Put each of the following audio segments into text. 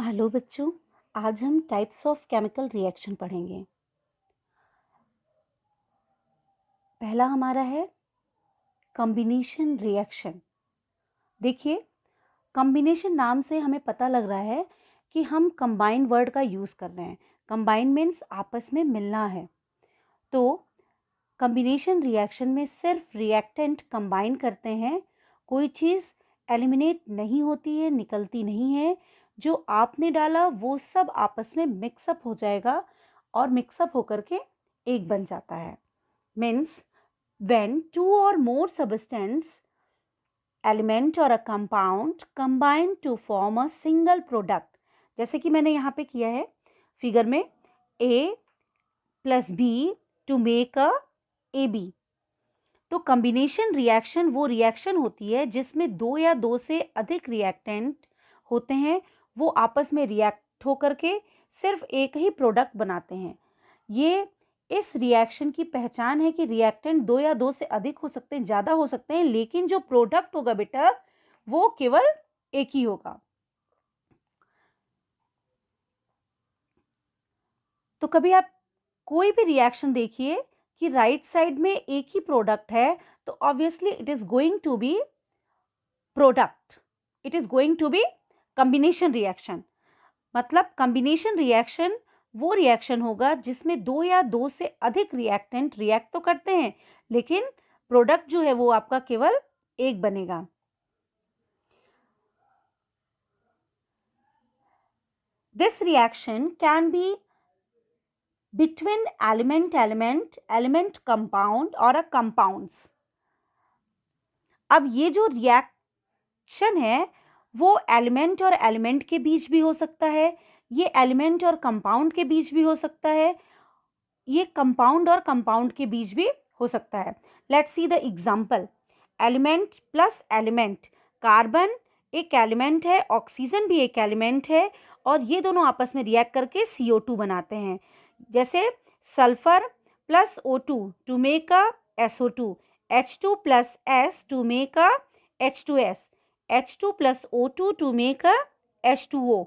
Hello बच्चों, आज हम टाइप्स ऑफ केमिकल रिएक्शन पढ़ेंगे। पहला हमारा है कॉम्बिनेशन रिएक्शन। देखिए, कॉम्बिनेशन नाम से हमें पता लग रहा है कि हम कंबाइन वर्ड का यूज़ कर रहे हैं। कंबाइन मीन्स आपस में मिलना है। तो कॉम्बिनेशन रिएक्शन में सिर्फ रिएक्टेंट कंबाइन करते हैं, कोई चीज़ एलिमिनेट नहीं होती है, निकलती नहीं है। जो आपने डाला वो सब आपस में मिक्सअप हो जाएगा और मिक्सअप होकर के एक बन जाता है। मीन्स व्हेन टू और मोर सब्सटेंस एलिमेंट और a compound combine to form a single product, जैसे कि मैंने यहाँ पे किया है फिगर में A plus B to make a A B. तो कॉम्बिनेशन रिएक्शन वो रिएक्शन होती है जिसमें दो या दो से अधिक रिएक्टेंट होते हैं, वो आपस में रिएक्ट होकर के सिर्फ एक ही प्रोडक्ट बनाते हैं। ये इस रिएक्शन की पहचान है कि रिएक्टेंट दो या दो से अधिक हो सकते हैं, ज़्यादा हो सकते हैं, लेकिन जो प्रोडक्ट होगा बेटा वो केवल एक ही होगा। तो कभी आप कोई भी रिएक्शन देखिए कि राइट साइड में एक ही प्रोडक्ट है, तो obviously it is going to be product, it is going to be combination reaction. मतलब कॉम्बिनेशन रिएक्शन वो रिएक्शन होगा जिसमें दो या दो से अधिक रिएक्टेंट रिएक्ट तो करते हैं, लेकिन प्रोडक्ट जो है वो आपका केवल एक बनेगा। This reaction can be between element compound और a compounds। अब ये जो रिएक्शन है वो एलिमेंट और एलिमेंट के बीच भी हो सकता है, ये एलिमेंट और कंपाउंड के बीच भी हो सकता है, ये कंपाउंड और कंपाउंड के बीच भी हो सकता है। Let's see the example. Element plus element, carbon एक एलिमेंट है, ऑक्सीजन भी एक एलिमेंट है, और ये दोनों आपस में रिएक्ट करके CO2 बनाते हैं। जैसे sulphur plus O2 to make a SO2, H2 plus S to make a H2S, H2 plus O2 to make a H2O।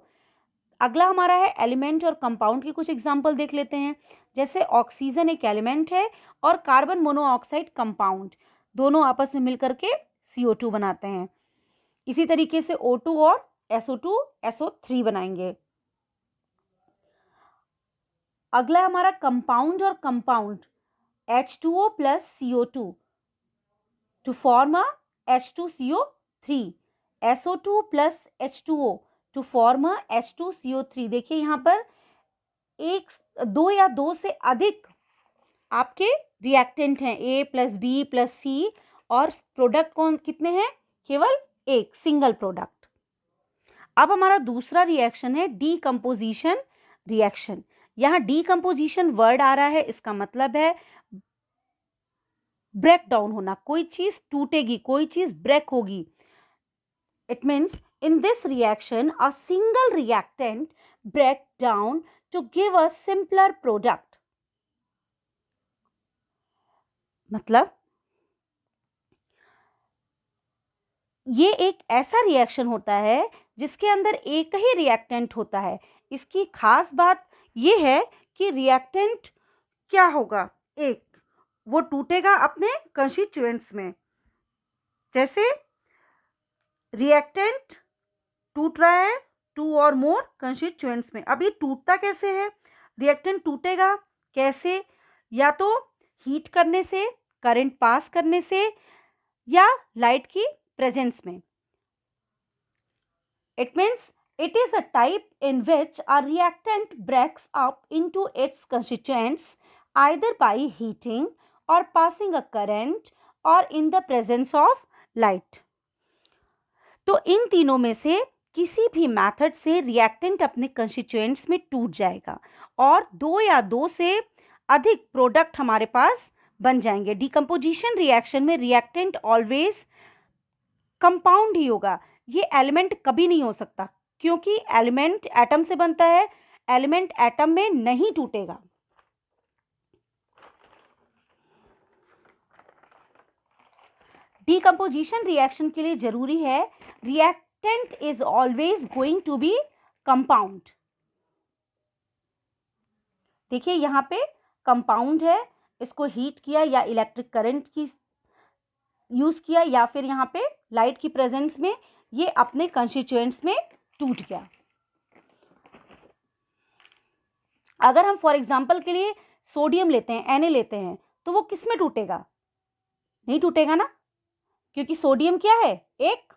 अगला हमारा है एलिमेंट और कंपाउंड के कुछ एग्जाम्पल देख लेते हैं। जैसे ऑक्सीजन एक एलिमेंट है और कार्बन मोनोऑक्साइड कंपाउंड, दोनों आपस में मिलकर के CO2 बनाते हैं। इसी तरीके से O2 और SO2 SO3 बनाएंगे। अगला हमारा कंपाउंड और compound, H2O plus CO2 to form a H2CO3, SO2 plus H2O to form a H2CO3। देखिए यहाँ पर एक दो या दो से अधिक आपके रिएक्टेंट हैं, A प्लस बी प्लस सी, और प्रोडक्ट कौन कितने हैं? केवल एक, सिंगल प्रोडक्ट। अब हमारा दूसरा रिएक्शन है डीकंपोजिशन रिएक्शन। यहाँ डीकंपोजिशन वर्ड आ रहा है, इसका मतलब है ब्रेक डाउन होना, कोई चीज टूटेगी, कोई चीज ब्रेक होगी। It means in this reaction a single reactant break down to give a simpler product। मतलब ये एक ऐसा रिएक्शन होता है जिसके अंदर एक ही रिएक्टेंट होता है। इसकी खास बात ये है कि रिएक्टेंट क्या होगा? एक, वो टूटेगा अपने कंस्टिट्यूएंट्स में। जैसे रिएक्टेंट टूट रहा है टू और मोर कंस्टिट्यूएंट्स में। अब ये टूटता कैसे है? रिएक्टेंट टूटेगा कैसे? या तो हीट करने से, करंट पास करने से, या लाइट की प्रेजेंस में। It means it is a type in which a reactant breaks up into its constituents either by heating or passing a current or in the presence of light। तो इन तीनों में से किसी भी मेथड से reactant अपने constituents में टूट जाएगा और दो या दो से अधिक प्रोडक्ट हमारे पास बन जाएंगे। डिकम्पोजिशन रिएक्शन में रिएक्टेंट ऑलवेज कंपाउंड ही होगा, ये एलिमेंट कभी नहीं हो सकता, क्योंकि एलिमेंट एटम से बनता है, एलिमेंट एटम में नहीं टूटेगा। डिकम्पोजिशन रिएक्शन के लिए जरूरी है reactant is always going to be compound. देखिए यहाँ पे कंपाउंड है, इसको हीट किया या इलेक्ट्रिक करंट की यूज किया या फिर यहाँ पे लाइट की प्रेजेंस में ये अपने कंस्टिट्यूएंट्स में टूट गया। अगर हम फॉर एग्जांपल के लिए सोडियम लेते हैं, Na लेते हैं, तो वो किस में टूटेगा? नहीं टूटेगा ना, क्योंकि सोडियम क्या है? एक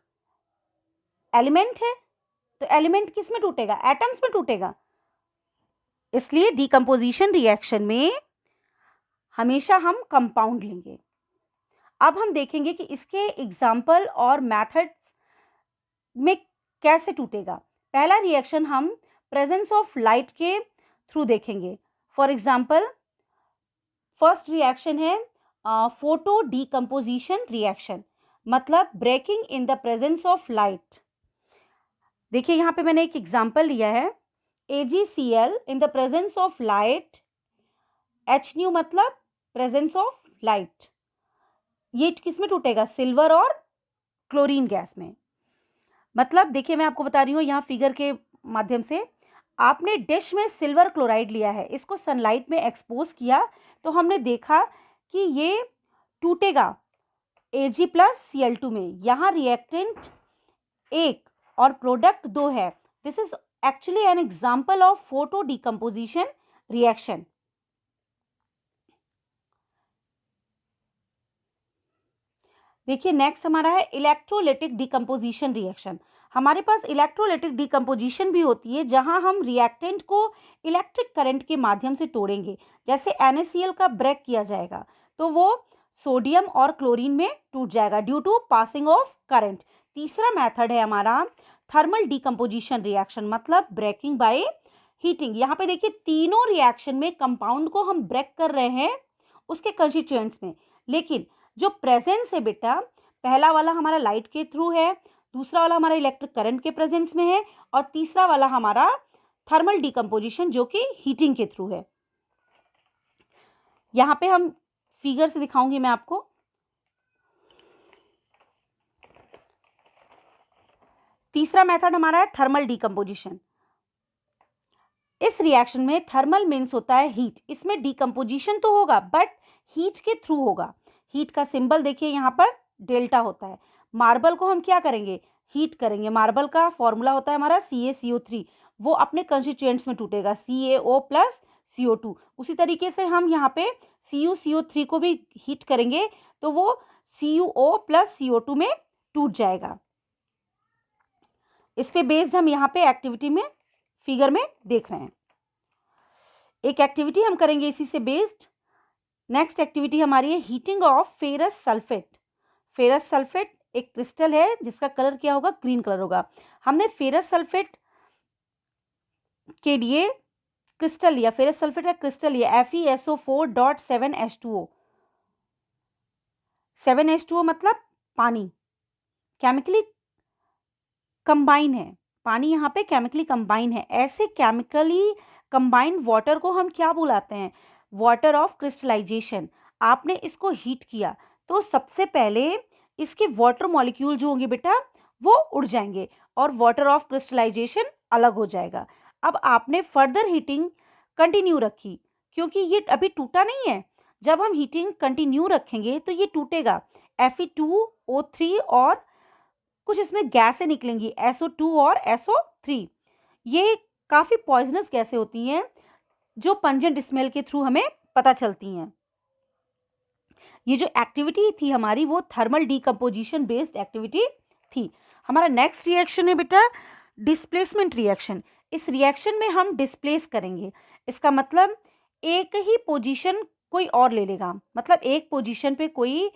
एलिमेंट है। तो एलिमेंट किस में टूटेगा? एटम्स में टूटेगा। इसलिए डिकम्पोजिशन रिएक्शन में हमेशा हम कंपाउंड लेंगे। अब हम देखेंगे कि इसके एग्जाम्पल और मेथड्स में कैसे टूटेगा। पहला रिएक्शन हम प्रेजेंस ऑफ लाइट के थ्रू देखेंगे। फॉर एग्जाम्पल फर्स्ट रिएक्शन है फोटो डिकम्पोजिशन रिएक्शन, मतलब breaking in the presence of light. देखिए यहाँ पे मैंने एक एग्जाम्पल लिया है, AgCl in the presence of light, HNu मतलब प्रेजेंस ऑफ लाइट। ये किस में टूटेगा? सिल्वर और क्लोरीन गैस में। मतलब देखिए मैं आपको बता रही हूँ यहाँ फिगर के माध्यम से, आपने डिश में सिल्वर क्लोराइड लिया है, इसको सनलाइट में एक्सपोज किया तो हमने देखा कि ये टूटेगा Ag+Cl2 में। यहाँ रिएक्टेंट एक और प्रोडक्ट दो है। This is actually an example of photo decomposition reaction. देखिए नेक्स्ट हमारा है इलेक्ट्रोलाइटिक डिकम्पोजिशन रिएक्शन। हमारे पास इलेक्ट्रोलाइटिक डिकम्पोजिशन भी होती है जहां हम रिएक्टेंट को इलेक्ट्रिक करंट के माध्यम से तोड़ेंगे। जैसे NaCl का ब्रेक किया जाएगा तो वो सोडियम और क्लोरीन में टूट जाएगा due to passing of current. तीसरा मेथड है हमारा थर्मल डिकम्पोजिशन रिएक्शन, मतलब ब्रेकिंग बाय हीटिंग। यहाँ पे देखिए तीनों रिएक्शन में कंपाउंड को हम ब्रेक कर रहे हैं उसके कंस्टिट्यूएंट्स में, लेकिन जो प्रेजेंस है बेटा, पहला वाला हमारा लाइट के थ्रू है, दूसरा वाला हमारा इलेक्ट्रिक करंट के प्रेजेंस में है, और तीसरा वाला हमारा थर्मल डिकम्पोजिशन जो कि हीटिंग के थ्रू है। यहाँ पे हम फिगर से दिखाऊंगी मैं आपको। तीसरा मेथड हमारा है थर्मल डिकम्पोजिशन। इस रिएक्शन में थर्मल मीन्स होता है हीट, इसमें डिकम्पोजिशन तो होगा बट हीट के थ्रू होगा। हीट का सिंबल देखिए यहाँ पर डेल्टा होता है। मार्बल को हम क्या करेंगे? हीट करेंगे। मार्बल का फॉर्मूला होता है हमारा CaCO3, वो अपने कंस्टिट्यूएंट्स में टूटेगा CaO+CO2। उसी तरीके से हम यहाँ पे CuCO3 को भी हीट करेंगे तो वो CuO+CO2 में टूट जाएगा। इस पे बेस्ड हम यहाँ पे एक्टिविटी में फिगर में देख रहे हैं। एक एक्टिविटी हम करेंगे इसी से बेस्ड। नेक्स्ट एक्टिविटी हमारी है heating of ferrous sulphate. Ferrous sulphate एक क्रिस्टल है जिसका कलर क्या होगा? ग्रीन कलर होगा। हमने फेरस सल्फेट के लिए क्रिस्टल लिया, फेरस सल्फेट का क्रिस्टल लिया FeSO4.7H2O। 7H2O मतलब पानी, केमिकली कंबाइन है। पानी यहाँ पे केमिकली कंबाइन है। ऐसे केमिकली कंबाइंड वाटर को हम क्या बुलाते हैं? Water of crystallisation. आपने इसको हीट किया तो सबसे पहले इसके वाटर मॉलिक्यूल जो होंगे बेटा वो उड़ जाएंगे और वाटर ऑफ क्रिस्टलाइजेशन अलग हो जाएगा। अब आपने फर्दर हीटिंग कंटिन्यू रखी क्योंकि ये अभी टूटा नहीं है। जब हम हीटिंग कंटिन्यू रखेंगे तो ये टूटेगा। Fe2O3 और कुछ इसमें गैसें निकलेंगी SO2 और SO3। ये काफ़ी पॉइजनस गैसें होती हैं जो पंजेंट स्मेल के थ्रू हमें पता चलती हैं। ये जो एक्टिविटी थी हमारी वो थर्मल डिकम्पोजिशन बेस्ड एक्टिविटी थी। हमारा नेक्स्ट रिएक्शन है बेटा डिस्प्लेसमेंट रिएक्शन। इस रिएक्शन में हम डिस्प्लेस करेंगे। इसका मतलब एक ही पोजीशन कोई और ले लेगा, मतलब एक पोजीशन पे कोई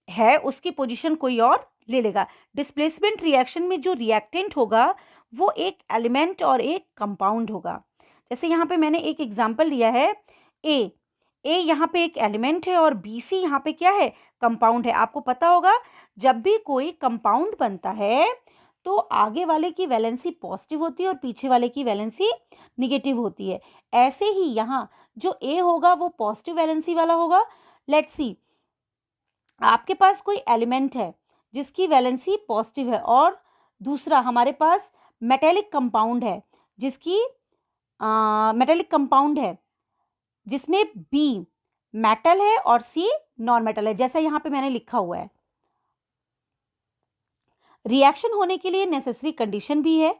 है उसकी पोजीशन कोई और ले लेगा। डिस्प्लेसमेंट रिएक्शन में जो रिएक्टेंट होगा वो एक एलिमेंट और एक कंपाउंड होगा। जैसे यहाँ पे मैंने एक एग्जांपल लिया है ए यहाँ पे एक एलिमेंट है और BC यहाँ पे क्या है? कंपाउंड है। आपको पता होगा जब भी कोई कंपाउंड बनता है तो आगे वाले की वैलेंसी पॉजिटिव होती है और पीछे वाले की वैलेंसी निगेटिव होती है। ऐसे ही यहाँ जो A होगा वो पॉजिटिव वैलेंसी वाला होगा। लेट्स सी, आपके पास कोई एलिमेंट है जिसकी वैलेंसी पॉजिटिव है और दूसरा हमारे पास मेटेलिक कंपाउंड है जिसमें बी मेटल है और सी नॉन मेटल है, जैसा यहाँ पे मैंने लिखा हुआ है। रिएक्शन होने के लिए नेसेसरी कंडीशन भी है,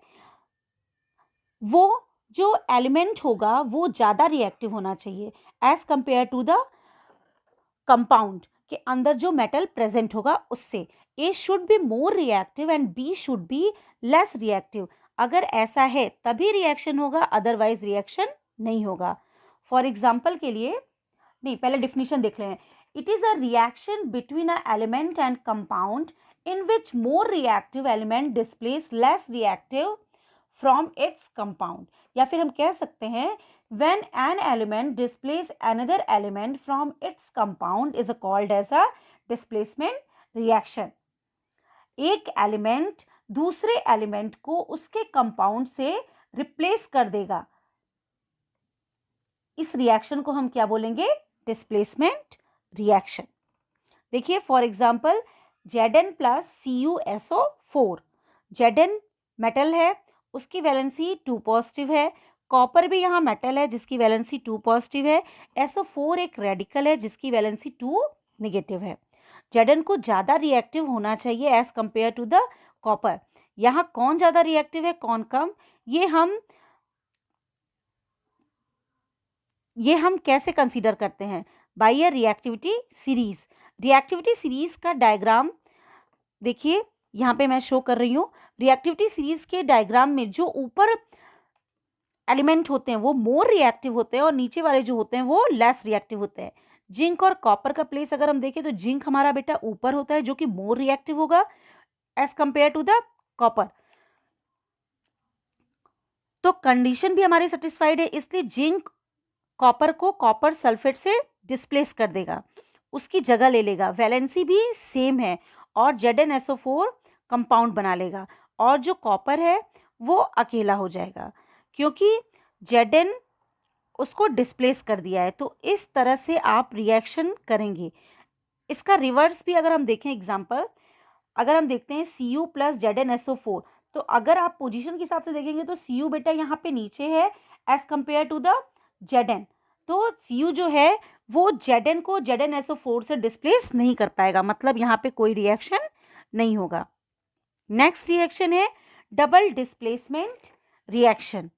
वो जो एलिमेंट होगा वो ज़्यादा रिएक्टिव होना चाहिए as compare to the compound के अंदर जो मेटल प्रेजेंट होगा उससे। A should be more reactive and B should be less reactive. अगर ऐसा है तभी रिएक्शन होगा, अदरवाइज रिएक्शन नहीं होगा। फॉर एग्जाम्पल के लिए, नहीं पहले डिफिनीशन देख लें। It is a reaction between a element and compound in which more reactive element displays less reactive from its compound, या फिर हम कह सकते हैं when an element displays another element from its compound is called as a displacement reaction। एक element दूसरे element को उसके कंपाउंड से रिप्लेस कर देगा, इस रिएक्शन को हम क्या बोलेंगे? Displacement reaction. देखिए for example Zn plus CuSO4, Zn metal है, उसकी वैलेंसी 2 पॉजिटिव है। कॉपर भी यहाँ मेटल है जिसकी वैलेंसी 2 पॉजिटिव है। SO4 एक रेडिकल है जिसकी वैलेंसी 2 नेगेटिव है। Zn को ज़्यादा रिएक्टिव होना चाहिए as compare to the copper. यहाँ कौन ज़्यादा रिएक्टिव है कौन कम, ये हम कैसे कंसीडर करते हैं? बाय अ रिएक्टिविटी सीरीज। रिएक्टिविटी सीरीज का डायग्राम देखिए यहाँ पे मैं शो कर रही हूँ। रिएक्टिविटी सीरीज के डायग्राम में जो ऊपर एलिमेंट होते हैं वो मोर रिएक्टिव होते हैं और नीचे वाले जो होते हैं वो लेस रिएक्टिव होते हैं। जिंक और कॉपर का प्लेस अगर हम देखें तो जिंक हमारा बेटा ऊपर होता है जो कि मोर रिएक्टिव होगा as compare to the copper. तो कंडीशन भी हमारी सेटिस्फाइड है, इसलिए जिंक कॉपर को कॉपर सल्फेट से डिस्प्लेस कर देगा, उसकी जगह ले लेगा। वैलेंसी भी सेम है और ZnSO4 कंपाउंड बना लेगा और जो कॉपर है वो अकेला हो जाएगा क्योंकि Zn उसको डिस्प्लेस कर दिया है। तो इस तरह से आप रिएक्शन करेंगे। इसका रिवर्स भी अगर हम देखें एग्जांपल, अगर हम देखते हैं Cu प्लस ZnSO4, तो अगर आप पोजीशन के हिसाब से देखेंगे तो Cu बेटा यहाँ पे नीचे है as compare to the Zn। तो Cu जो है वो Zn को ZnSO4 से डिस्प्लेस नहीं कर पाएगा, मतलब यहाँ पे कोई रिएक्शन नहीं होगा। नेक्स्ट रिएक्शन है डबल डिस्प्लेसमेंट रिएक्शन।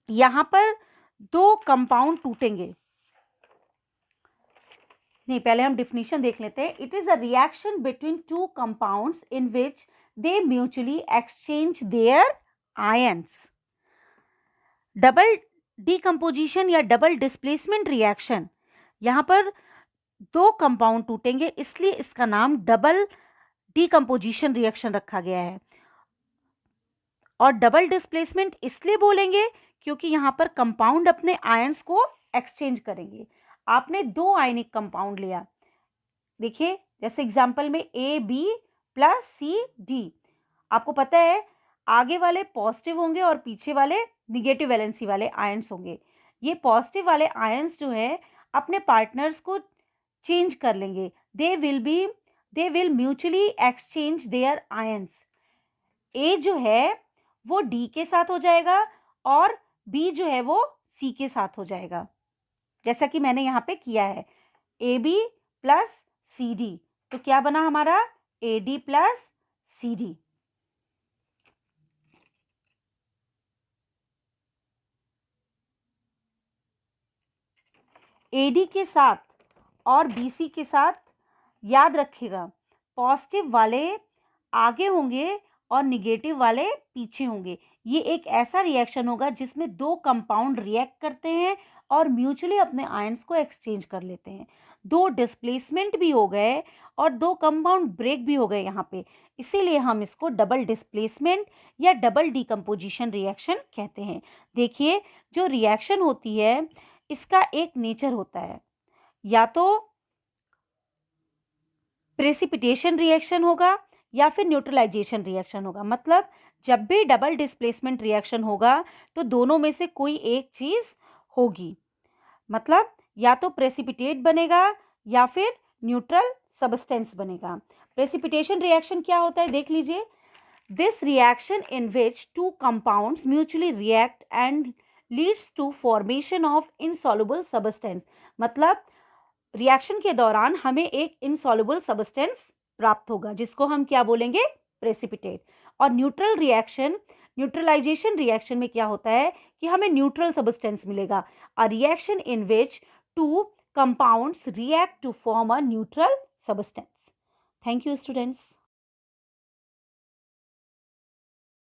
यहाँ पर 2 कंपाउंड टूटेंगे। नहीं पहले हम डिफिनीशन देख लेते हैं। It is a reaction between 2 compounds in which they mutually exchange there ions. Double decomposition या डबल डिस्प्लेसमेंट रिएक्शन, यहाँ पर 2 कंपाउंड टूटेंगे इसलिए इसका नाम डबल डीकम्पोजिशन रिएक्शन रखा गया है। और डबल डिस्प्लेसमेंट इसलिए बोलेंगे क्योंकि यहाँ पर कंपाउंड अपने आयंस को एक्सचेंज करेंगे। आपने 2 आयनिक कंपाउंड लिया, देखिए जैसे एग्जांपल में AB प्लस CD, आपको पता है आगे वाले पॉजिटिव होंगे और पीछे वाले निगेटिव वैलेंसी वाले आयंस होंगे। ये पॉजिटिव वाले आयंस जो है अपने पार्टनर्स को चेंज कर लेंगे। They will mutually exchange there ions. A जो है वो D के साथ हो जाएगा और B जो है वो C के साथ हो जाएगा, जैसा कि मैंने यहाँ पे किया है AB प्लस CD। तो क्या बना हमारा AD प्लस CD। AD के साथ और BC के साथ याद रखिएगा पॉजिटिव वाले आगे होंगे और निगेटिव वाले पीछे होंगे। ये एक ऐसा रिएक्शन होगा जिसमें 2 कंपाउंड रिएक्ट करते हैं और म्यूचुअली अपने आयंस को एक्सचेंज कर लेते हैं। 2 डिस्प्लेसमेंट भी हो गए और 2 कंपाउंड ब्रेक भी हो गए यहाँ पे, इसीलिए हम इसको डबल डिस्प्लेसमेंट या डबल डीकम्पोजिशन रिएक्शन कहते हैं। देखिए जो रिएक्शन होती है इसका एक नेचर होता है, या तो प्रेसिपिटेशन रिएक्शन होगा या फिर न्यूट्रलाइजेशन रिएक्शन होगा। मतलब जब भी डबल डिस्प्लेसमेंट रिएक्शन होगा तो दोनों में से कोई एक चीज होगी, मतलब या तो प्रेसिपिटेट बनेगा या फिर न्यूट्रल सब्सटेंस बनेगा। प्रेसिपिटेशन रिएक्शन क्या होता है देख लीजिए। This reaction in which two compounds mutually react and leads to formation of insoluble substance. मतलब रिएक्शन के दौरान हमें एक इनसॉल्युबल सब्सटेंस प्राप्त होगा जिसको हम क्या बोलेंगे, प्रेसिपिटेट. और न्यूट्रलाइजेशन रिएक्शन में क्या होता है कि हमें न्यूट्रल सब्सटेंस मिलेगा. A reaction in which two compounds react to form a neutral substance. Thank you students.